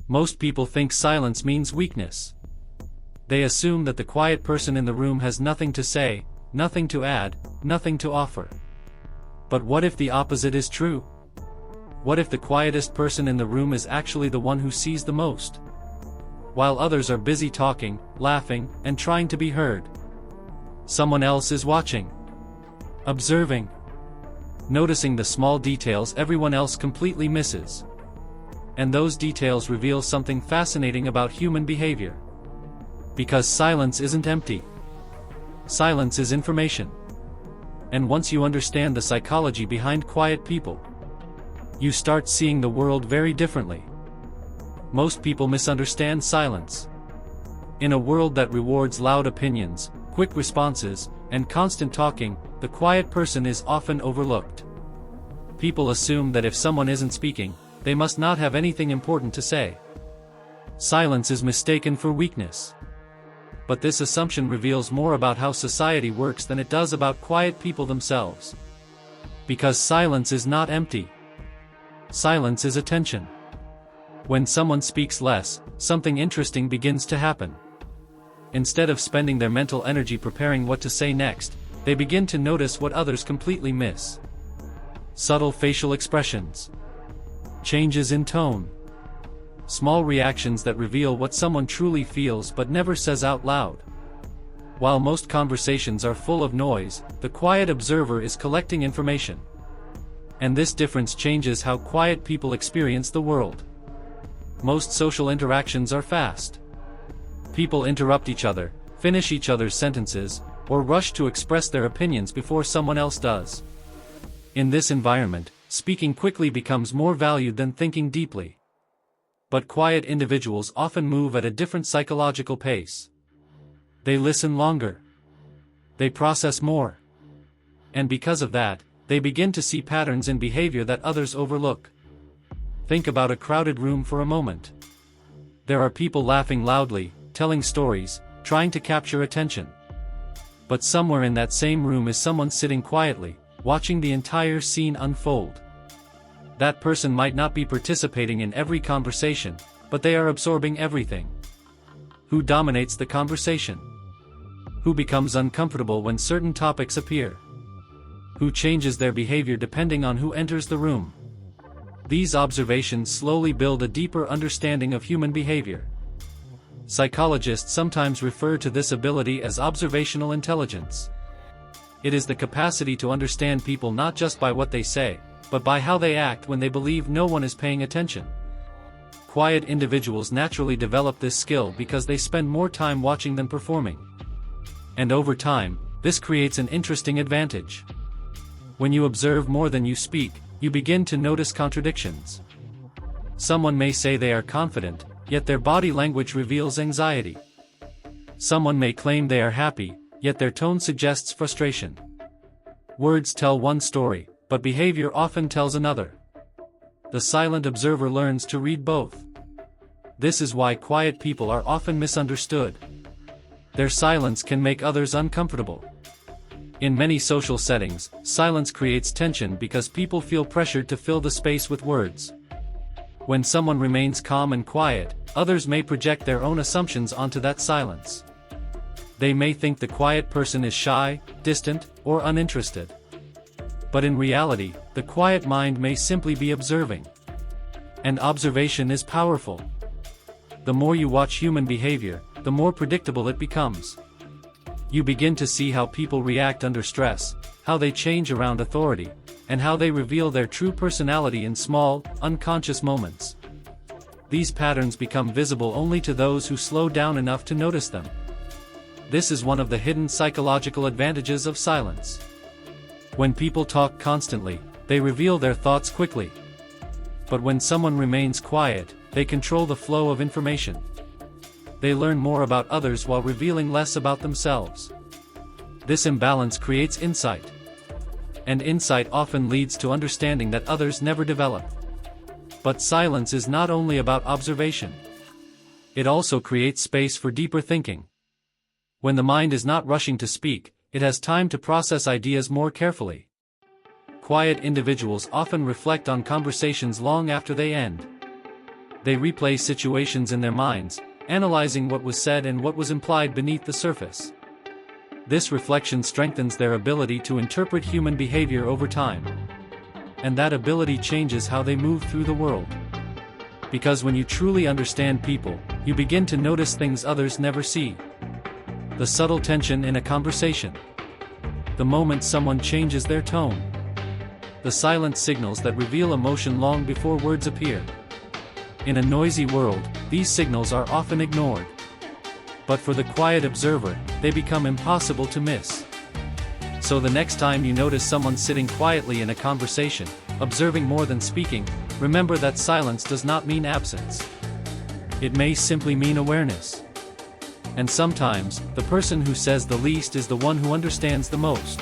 Most people think silence means weakness. They assume that the quiet person in the room has nothing to say, nothing to add, nothing to offer. But what if the opposite is true? What if the quietest person in the room is actually the one who sees the most? While others are busy talking, laughing, and trying to be heard, someone else is watching, observing, noticing the small details everyone else completely misses. And those details reveal something fascinating about human behavior. Because silence isn't empty. Silence is information. And once you understand the psychology behind quiet people, you start seeing the world very differently. Most people misunderstand silence. In a world that rewards loud opinions, quick responses, and constant talking, the quiet person is often overlooked. People assume that if someone isn't speaking, they must not have anything important to say. Silence is mistaken for weakness. But this assumption reveals more about how society works than it does about quiet people themselves. Because silence is not empty. Silence is attention. When someone speaks less, something interesting begins to happen. Instead of spending their mental energy preparing what to say next, they begin to notice what others completely miss. Subtle facial expressions, changes in tone, small reactions that reveal what someone truly feels but never says out loud. While most conversations are full of noise, the quiet observer is collecting information. And this difference changes how quiet people experience the world. Most social interactions are fast. People interrupt each other, finish each other's sentences, or rush to express their opinions before someone else does. In this environment, speaking quickly becomes more valued than thinking deeply. But quiet individuals often move at a different psychological pace. They listen longer. They process more. And because of that, they begin to see patterns in behavior that others overlook. Think about a crowded room for a moment. There are people laughing loudly, telling stories, trying to capture attention. But somewhere in that same room is someone sitting quietly, watching the entire scene unfold. That person might not be participating in every conversation, but they are absorbing everything. Who dominates the conversation? Who becomes uncomfortable when certain topics appear? Who changes their behavior depending on who enters the room? These observations slowly build a deeper understanding of human behavior. Psychologists sometimes refer to this ability as observational intelligence. It is the capacity to understand people not just by what they say, but by how they act when they believe no one is paying attention. Quiet individuals naturally develop this skill because they spend more time watching than performing. And over time, this creates an interesting advantage. When you observe more than you speak, you begin to notice contradictions. Someone may say they are confident, yet their body language reveals anxiety. Someone may claim they are happy, yet their tone suggests frustration. Words tell one story, but behavior often tells another. The silent observer learns to read both. This is why quiet people are often misunderstood. Their silence can make others uncomfortable. In many social settings, silence creates tension because people feel pressured to fill the space with words. When someone remains calm and quiet, others may project their own assumptions onto that silence. They may think the quiet person is shy, distant, or uninterested. But in reality, the quiet mind may simply be observing. And observation is powerful. The more you watch human behavior, the more predictable it becomes. You begin to see how people react under stress, how they change around authority, and how they reveal their true personality in small, unconscious moments. These patterns become visible only to those who slow down enough to notice them. This is one of the hidden psychological advantages of silence. When people talk constantly, they reveal their thoughts quickly. But when someone remains quiet, they control the flow of information. They learn more about others while revealing less about themselves. This imbalance creates insight. And insight often leads to understanding that others never develop. But silence is not only about observation. It also creates space for deeper thinking. When the mind is not rushing to speak, it has time to process ideas more carefully. Quiet individuals often reflect on conversations long after they end. They replay situations in their minds, analyzing what was said and what was implied beneath the surface. This reflection strengthens their ability to interpret human behavior over time. And that ability changes how they move through the world. Because when you truly understand people, you begin to notice things others never see. The subtle tension in a conversation. The moment someone changes their tone. The silent signals that reveal emotion long before words appear. In a noisy world, these signals are often ignored. But for the quiet observer, they become impossible to miss. So the next time you notice someone sitting quietly in a conversation, observing more than speaking, remember that silence does not mean absence. It may simply mean awareness. And sometimes, the person who says the least is the one who understands the most.